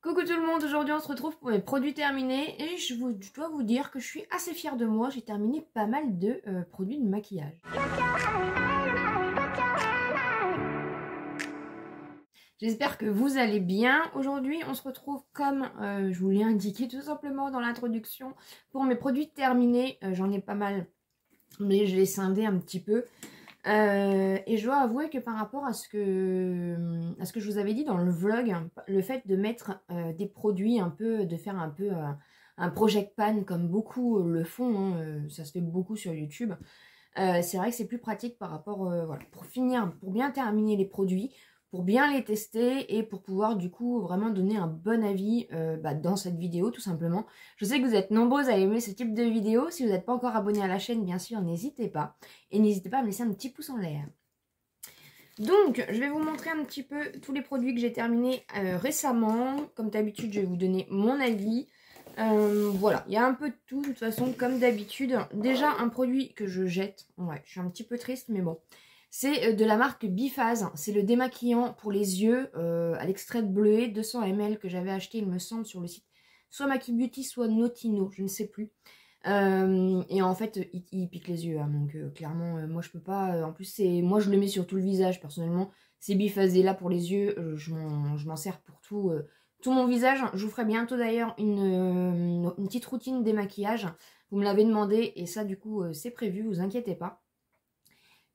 Coucou tout le monde, aujourd'hui on se retrouve pour mes produits terminés et je dois vous dire que je suis assez fière de moi, j'ai terminé pas mal de produits de maquillage. J'espère que vous allez bien. Aujourd'hui on se retrouve comme je vous l'ai indiqué tout simplement dans l'introduction pour mes produits terminés. J'en ai pas mal mais je les scindé un petit peu. Et je dois avouer que par rapport à ce que je vous avais dit dans le vlog, le fait de mettre des produits un peu, de faire un peu un project pan comme beaucoup le font, hein, ça se fait beaucoup sur YouTube, c'est vrai que c'est plus pratique par rapport, voilà, pour finir, pour bien terminer les produits, pour bien les tester et pour pouvoir du coup vraiment donner un bon avis dans cette vidéo tout simplement. Je sais que vous êtes nombreuses à aimer ce type de vidéo. Si vous n'êtes pas encore abonné à la chaîne, bien sûr, n'hésitez pas. Et n'hésitez pas à me laisser un petit pouce en l'air. Donc, je vais vous montrer un petit peu tous les produits que j'ai terminés récemment. Comme d'habitude, je vais vous donner mon avis. Voilà, il y a un peu de tout, de toute façon, comme d'habitude. Déjà, un produit que je jette. Ouais, je suis un petit peu triste, mais bon. C'est de la marque Biphase. C'est le démaquillant pour les yeux à l'extrait de bleuet, 200 ml que j'avais acheté, il me semble, sur le site soit Maki Beauty, soit Notino, je ne sais plus. Et en fait, il pique les yeux, hein, donc clairement, moi je peux pas. En plus, moi je le mets sur tout le visage personnellement. C'est biphasé là pour les yeux, je m'en sers pour tout, tout mon visage. Je vous ferai bientôt d'ailleurs une petite routine démaquillage. Vous me l'avez demandé et ça, du coup, c'est prévu, vous inquiétez pas.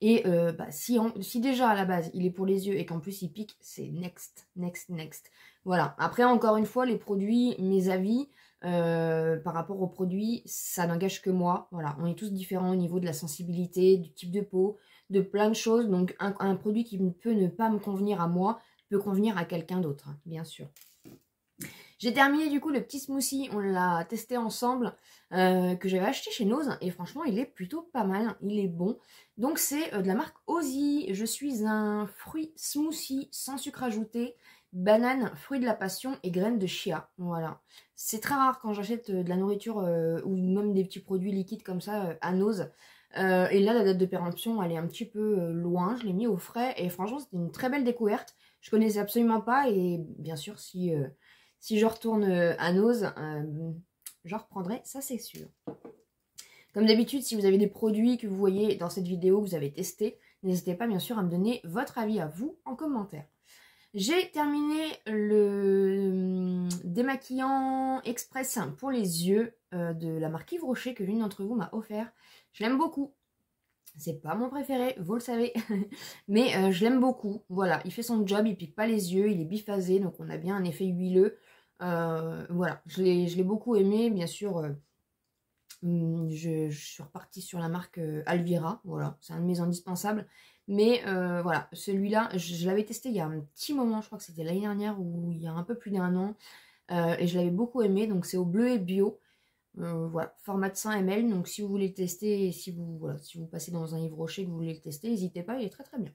Et si déjà à la base il est pour les yeux et qu'en plus il pique, c'est next, next, next. Voilà. Après, encore une fois, les produits, mes avis par rapport aux produits, ça n'engage que moi. Voilà, on est tous différents au niveau de la sensibilité, du type de peau, de plein de choses. Donc un produit qui peut ne pas me convenir à moi peut convenir à quelqu'un d'autre, hein, bien sûr. J'ai terminé du coup le petit smoothie, on l'a testé ensemble, que j'avais acheté chez Nose et franchement il est plutôt pas mal, il est bon. Donc c'est de la marque Ozzy, je suis un fruit smoothie sans sucre ajouté, banane, fruit de la passion et graines de chia, voilà. C'est très rare quand j'achète de la nourriture ou même des petits produits liquides comme ça à Nose. Et là la date de péremption elle est un petit peu loin, je l'ai mis au frais et franchement c'était une très belle découverte. Je connaissais absolument pas et bien sûr si je retourne à Nose, je reprendrai, ça c'est sûr. Comme d'habitude, si vous avez des produits que vous voyez dans cette vidéo, que vous avez testé, n'hésitez pas bien sûr à me donner votre avis à vous en commentaire. J'ai terminé le démaquillant express pour les yeux de la marque Yves Rocher que l'une d'entre vous m'a offert. Je l'aime beaucoup. C'est pas mon préféré, vous le savez, mais je l'aime beaucoup. Voilà, il fait son job, il pique pas les yeux, il est biphasé, donc on a bien un effet huileux. Voilà, je l'ai beaucoup aimé, bien sûr. Je suis repartie sur la marque Alvira, voilà, c'est un de mes indispensables. Mais voilà, celui-là, je l'avais testé il y a un petit moment, je crois que c'était l'année dernière ou il y a un peu plus d'un an. Et je l'avais beaucoup aimé, donc c'est au bleu et bio. Voilà, format de 100 ml, donc si vous voulez le tester, si vous passez dans un Yves Rocher que vous voulez le tester, n'hésitez pas, il est très très bien.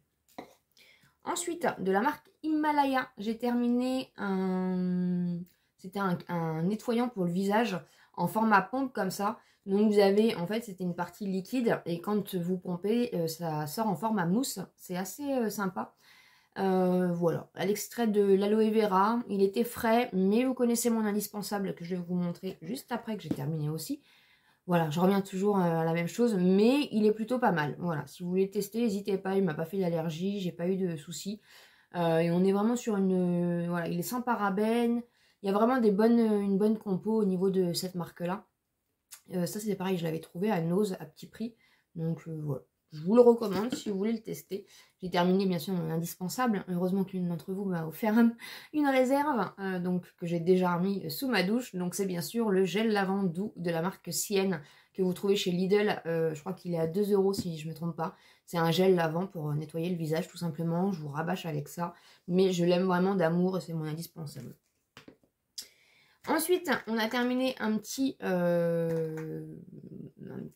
Ensuite, de la marque Himalaya, j'ai terminé c'était un nettoyant pour le visage en format pompe comme ça. Donc vous avez, en fait, c'était une partie liquide et quand vous pompez, ça sort en format mousse. C'est assez sympa. Voilà, à l'extrait de l'aloe vera, il était frais, mais vous connaissez mon indispensable que je vais vous montrer juste après que j'ai terminé aussi. Voilà, je reviens toujours à la même chose, mais il est plutôt pas mal. Voilà, si vous voulez tester, n'hésitez pas, il m'a pas fait d'allergie, j'ai pas eu de soucis. Et on est vraiment sur voilà, il est sans parabènes, il y a vraiment une bonne compo au niveau de cette marque-là. Ça c'est pareil, je l'avais trouvé à Nose à petit prix, donc voilà. Je vous le recommande si vous voulez le tester. J'ai terminé bien sûr mon indispensable. Heureusement qu'une d'entre vous m'a offert une réserve donc que j'ai déjà remis sous ma douche. Donc c'est bien sûr le gel lavande doux de la marque Sienne que vous trouvez chez Lidl. Je crois qu'il est à 2 € si je ne me trompe pas. C'est un gel lavant pour nettoyer le visage tout simplement. Je vous rabâche avec ça. Mais je l'aime vraiment d'amour et c'est mon indispensable. Ensuite, on a terminé un petit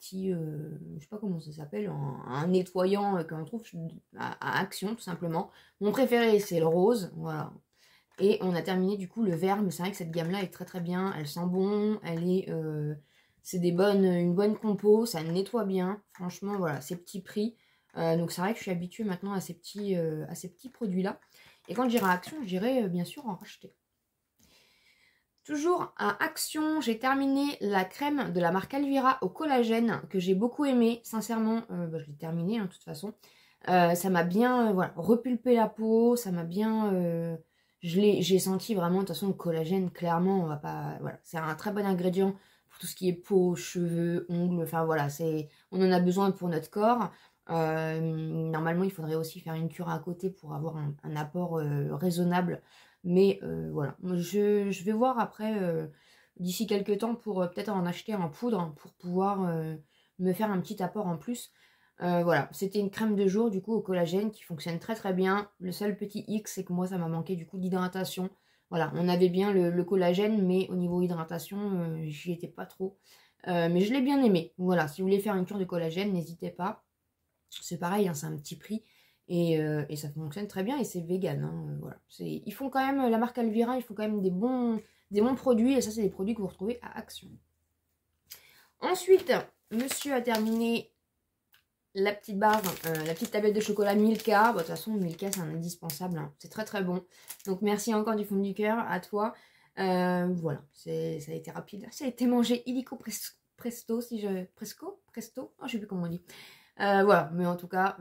je sais pas comment ça s'appelle, un nettoyant qu'on trouve à Action, tout simplement. Mon préféré, c'est le rose, voilà. Et on a terminé du coup le vert, mais c'est vrai que cette gamme-là est très très bien. Elle sent bon, c'est une bonne compo, ça nettoie bien. Franchement, voilà, c'est petit prix. Donc c'est vrai que je suis habituée maintenant à ces petits produits-là. Et quand j'irai à Action, j'irai bien sûr en racheter. Toujours à Action, j'ai terminé la crème de la marque Alvira au collagène que j'ai beaucoup aimé. Sincèrement, je l'ai terminé de toute façon. Ça m'a bien voilà, repulpé la peau, ça m'a bien... j'ai senti vraiment, de toute façon, le collagène, clairement, on va pas... Voilà, c'est un très bon ingrédient pour tout ce qui est peau, cheveux, ongles, enfin voilà, on en a besoin pour notre corps. Normalement, il faudrait aussi faire une cure à côté pour avoir un apport raisonnable. Mais voilà, je vais voir après, d'ici quelques temps, pour peut-être en acheter en poudre pour pouvoir me faire un petit apport en plus. Voilà, c'était une crème de jour du coup au collagène qui fonctionne très très bien. Le seul petit hic, c'est que moi ça m'a manqué du coup d'hydratation. Voilà, on avait bien le collagène, mais au niveau hydratation, j'y étais pas trop. Mais je l'ai bien aimé. Voilà, si vous voulez faire une cure de collagène, n'hésitez pas. C'est pareil, hein, c'est un petit prix. Et ça fonctionne très bien et c'est vegan. Hein, voilà. Ils font quand même, la marque Alvira, ils font quand même des bons produits. Et ça, c'est des produits que vous retrouvez à Action. Ensuite, monsieur a terminé la petite barre, la petite tablette de chocolat Milka. Bon, de toute façon, Milka, c'est un indispensable. Hein. C'est très très bon. Donc, merci encore du fond du cœur à toi. Voilà, ça a été rapide. Ça a été mangé illico presto, presto, oh, je sais plus comment on dit. Voilà, mais en tout cas,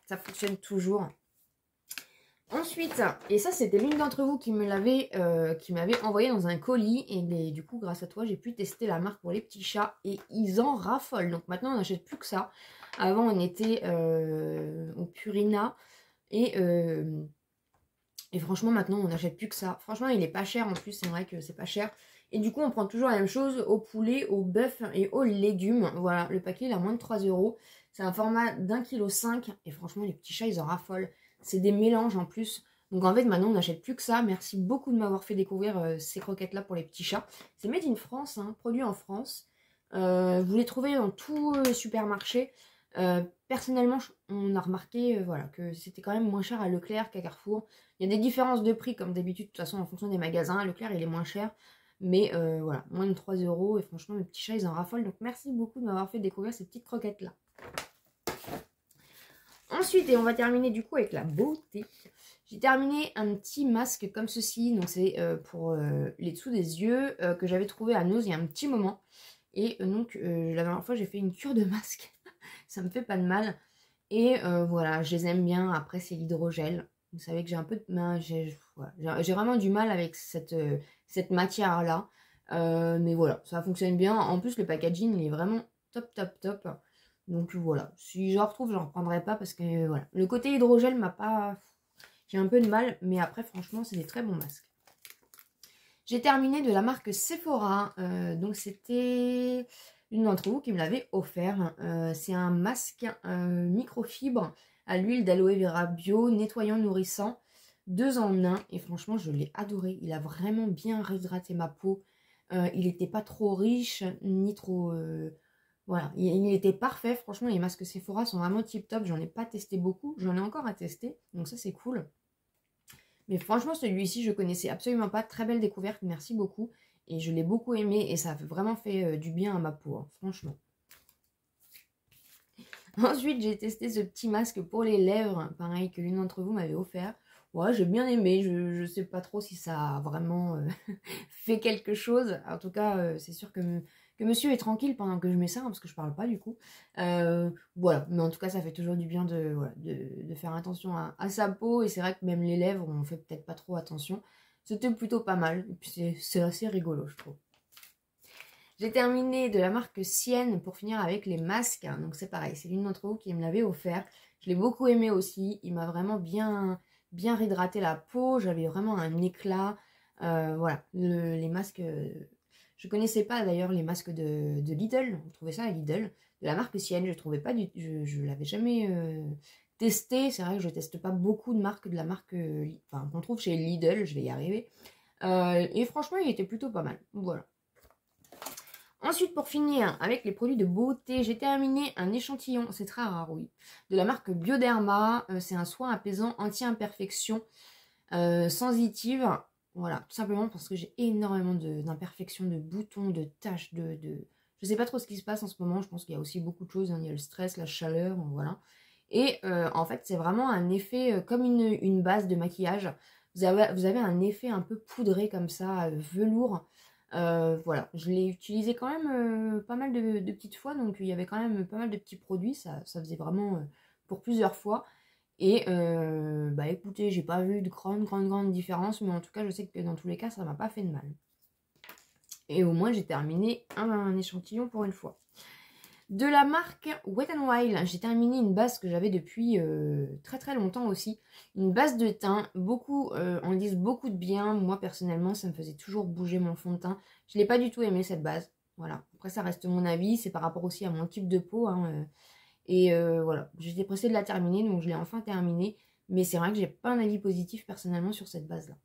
ça fonctionne toujours. Ensuite, et ça c'était l'une d'entre vous qui m'avait envoyé dans un colis, et du coup grâce à toi j'ai pu tester la marque pour les petits chats, et ils en raffolent. Donc maintenant on n'achète plus que ça. Avant on était au Purina, et franchement maintenant on n'achète plus que ça. Franchement il est pas cher en plus, c'est vrai que c'est pas cher. Et du coup on prend toujours la même chose au poulet, au bœuf et aux légumes. Voilà, le paquet il a moins de 3 €. C'est un format d'1,5 kg, et franchement les petits chats ils en raffolent. C'est des mélanges en plus. Donc en fait maintenant on n'achète plus que ça. Merci beaucoup de m'avoir fait découvrir ces croquettes là pour les petits chats. C'est made in France, hein, produit en France. Vous les trouvez dans tous les supermarchés. Personnellement on a remarqué voilà, que c'était quand même moins cher à Leclerc qu'à Carrefour. Il y a des différences de prix comme d'habitude de toute façon en fonction des magasins. Leclerc il est moins cher. Mais voilà, moins de 3 €. Et franchement mes petits chats ils en raffolent. Donc merci beaucoup de m'avoir fait découvrir ces petites croquettes là. Ensuite, et on va terminer du coup avec la beauté. J'ai terminé un petit masque comme ceci. Donc c'est pour les dessous des yeux que j'avais trouvé à Nose il y a un petit moment. Et donc la dernière fois j'ai fait une cure de masque. Ça me fait pas de mal. Et voilà, je les aime bien. Après c'est l'hydrogel. Vous savez que j'ai un peu de main. J'ai vraiment du mal avec cette matière là. Mais voilà, ça fonctionne bien. En plus le packaging il est vraiment top top top. Donc voilà, si je retrouve, j'en reprendrai pas parce que voilà. Le côté hydrogel m'a pas... J'ai un peu de mal, mais après franchement c'est des très bons masques. J'ai terminé de la marque Sephora, donc c'était une d'entre vous qui me l'avait offert. C'est un masque microfibre à l'huile d'aloe vera bio, nettoyant, nourrissant, 2 en 1. Et franchement je l'ai adoré, il a vraiment bien réhydraté ma peau. Il n'était pas trop riche, ni trop... Voilà, il était parfait. Franchement, les masques Sephora sont vraiment tip top. J'en ai pas testé beaucoup. J'en ai encore à tester. Donc ça, c'est cool. Mais franchement, celui-ci, je connaissais absolument pas. Très belle découverte. Merci beaucoup. Et je l'ai beaucoup aimé. Et ça a vraiment fait du bien à ma peau. Hein, franchement. Ensuite, j'ai testé ce petit masque pour les lèvres. Pareil que l'une d'entre vous m'avait offert. Ouais, j'ai bien aimé. Je sais pas trop si ça a vraiment fait quelque chose. En tout cas, c'est sûr que monsieur est tranquille pendant que je mets ça, hein, parce que je parle pas du coup. Voilà, mais en tout cas ça fait toujours du bien de faire attention à sa peau. Et c'est vrai que même les lèvres, on fait peut-être pas trop attention. C'était plutôt pas mal, et puis c'est assez rigolo je trouve. J'ai terminé de la marque Sienne pour finir avec les masques. Donc c'est pareil, c'est l'une d'entre vous qui me l'avait offert. Je l'ai beaucoup aimé aussi, il m'a vraiment bien réhydraté la peau. J'avais vraiment un éclat. Voilà, les masques... Je connaissais pas d'ailleurs les masques de Lidl, on trouvait ça à Lidl, de la marque Sienne, je trouvais pas je l'avais jamais testé. C'est vrai que je teste pas beaucoup de marques de la marque qu'on trouve chez Lidl, je vais y arriver. Et franchement il était plutôt pas mal, voilà. Ensuite pour finir avec les produits de beauté, j'ai terminé un échantillon, c'est très rare oui, de la marque Bioderma. C'est un soin apaisant anti-imperfection sensitive. Voilà, tout simplement parce que j'ai énormément d'imperfections, de boutons, de taches, Je sais pas trop ce qui se passe en ce moment, je pense qu'il y a aussi beaucoup de choses, hein. Il y a le stress, la chaleur, voilà. Et en fait, c'est vraiment un effet comme une base de maquillage. vous avez un effet un peu poudré comme ça, velours. Voilà, je l'ai utilisé quand même pas mal de petites fois, donc il y avait quand même pas mal de petits produits, ça faisait vraiment pour plusieurs fois. Et bah écoutez, j'ai pas vu de grande différence, mais en tout cas je sais que dans tous les cas ça m'a pas fait de mal. Et au moins j'ai terminé un échantillon pour une fois. De la marque Wet n Wild, j'ai terminé une base que j'avais depuis très longtemps aussi. Une base de teint, beaucoup en disent beaucoup de bien. Moi personnellement ça me faisait toujours bouger mon fond de teint. Je l'ai pas du tout aimé cette base. Voilà, après ça reste mon avis, c'est par rapport aussi à mon type de peau. Hein, et voilà, j'étais pressée de la terminer, donc je l'ai enfin terminée. Mais c'est vrai que j'ai pas un avis positif personnellement sur cette base là.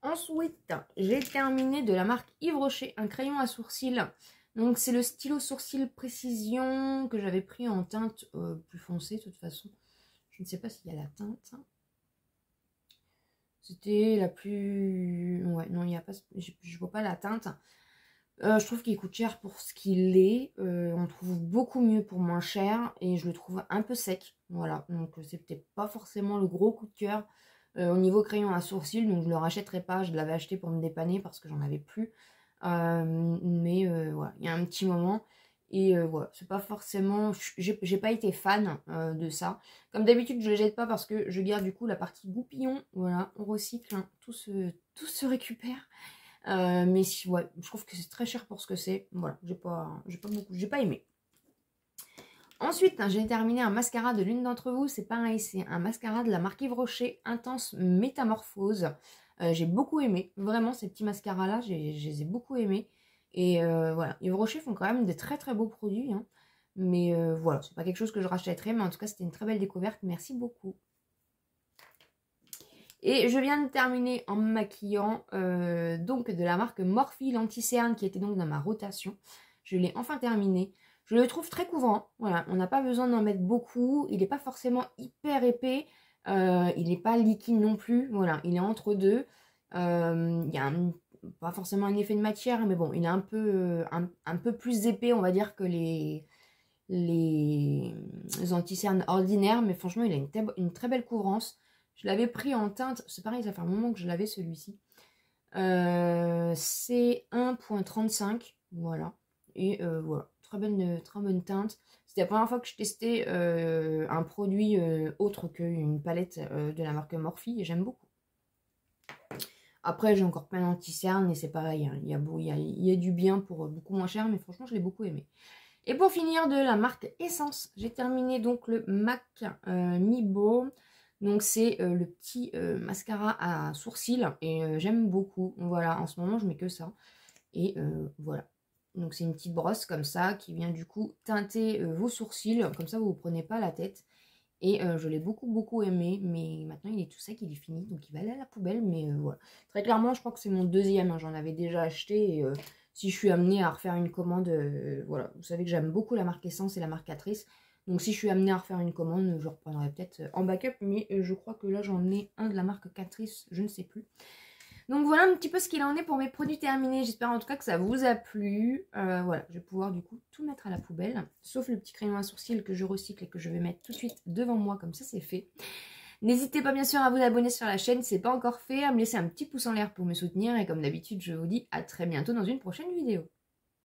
Ensuite, j'ai terminé de la marque Yves Rocher, un crayon à sourcils. Donc c'est le stylo sourcil précision que j'avais pris en teinte plus foncée de toute façon. Je ne sais pas s'il y a la teinte. C'était la plus... Ouais, non, il n'y a pas... Je vois pas la teinte. Je trouve qu'il coûte cher pour ce qu'il est. On trouve beaucoup mieux pour moins cher. Et je le trouve un peu sec. Voilà, donc c'est peut-être pas forcément le gros coup de cœur au niveau crayon à sourcil. Donc je le rachèterai pas. Je l'avais acheté pour me dépanner parce que j'en avais plus. Mais voilà, il y a un petit moment. Et voilà, c'est pas forcément... J'ai pas été fan de ça. Comme d'habitude, je le jette pas parce que je garde du coup la partie goupillon. Voilà, on recycle, hein, tout se récupère. Mais si, ouais, je trouve que c'est très cher pour ce que c'est. Voilà, j'ai pas aimé. Ensuite, hein, j'ai terminé un mascara de l'une d'entre vous. C'est pareil, c'est un mascara de la marque Yves Rocher, Intense Métamorphose. J'ai beaucoup aimé. Vraiment, ces petits mascaras-là, je les ai beaucoup aimés. Et voilà, Yves Rocher font quand même de très beaux produits. Hein. Mais voilà, c'est pas quelque chose que je rachèterais. Mais en tout cas, c'était une très belle découverte. Merci beaucoup. Et je viens de terminer en me maquillant donc de la marque Morphe l'anti-cerne qui était donc dans ma rotation. Je l'ai enfin terminé. Je le trouve très couvrant. Voilà, on n'a pas besoin d'en mettre beaucoup. Il n'est pas forcément hyper épais. Il n'est pas liquide non plus. Voilà, il est entre deux. Il y a pas forcément un effet de matière, mais bon, il est un peu plus épais, on va dire, que les anti-cernes ordinaires. Mais franchement, il a une très belle couvrance. Je l'avais pris en teinte, c'est pareil, ça fait un moment que je l'avais celui-ci. C'est 1.35, voilà. Et voilà, très bonne teinte. C'était la première fois que je testais un produit autre qu'une palette de la marque Morphe et j'aime beaucoup. Après, j'ai encore plein d'anti-cernes et c'est pareil, hein, il y a du bien pour beaucoup moins cher, mais franchement, je l'ai beaucoup aimé. Et pour finir, de la marque Essence, j'ai terminé donc le MAC Mi Baume. Donc c'est le petit mascara à sourcils et j'aime beaucoup. Voilà, en ce moment je mets que ça. Et voilà. Donc c'est une petite brosse comme ça qui vient du coup teinter vos sourcils. Comme ça vous ne vous prenez pas la tête. Et je l'ai beaucoup aimé. Mais maintenant il est tout sec, il est fini. Donc il va aller à la poubelle. Mais voilà. Très clairement je crois que c'est mon deuxième. Hein, j'en avais déjà acheté. Et si je suis amenée à refaire une commande, voilà. Vous savez que j'aime beaucoup la marque Essence et la marque Catrice. Donc si je suis amenée à refaire une commande, je reprendrai peut-être en backup. Mais je crois que là j'en ai un de la marque Catrice, je ne sais plus. Donc voilà un petit peu ce qu'il en est pour mes produits terminés. J'espère en tout cas que ça vous a plu. Voilà, je vais pouvoir du coup tout mettre à la poubelle. Sauf le petit crayon à sourcils que je recycle et que je vais mettre tout de suite devant moi. Comme ça c'est fait. N'hésitez pas bien sûr à vous abonner sur la chaîne si ce n'est pas encore fait. À me laisser un petit pouce en l'air pour me soutenir. Et comme d'habitude je vous dis à très bientôt dans une prochaine vidéo.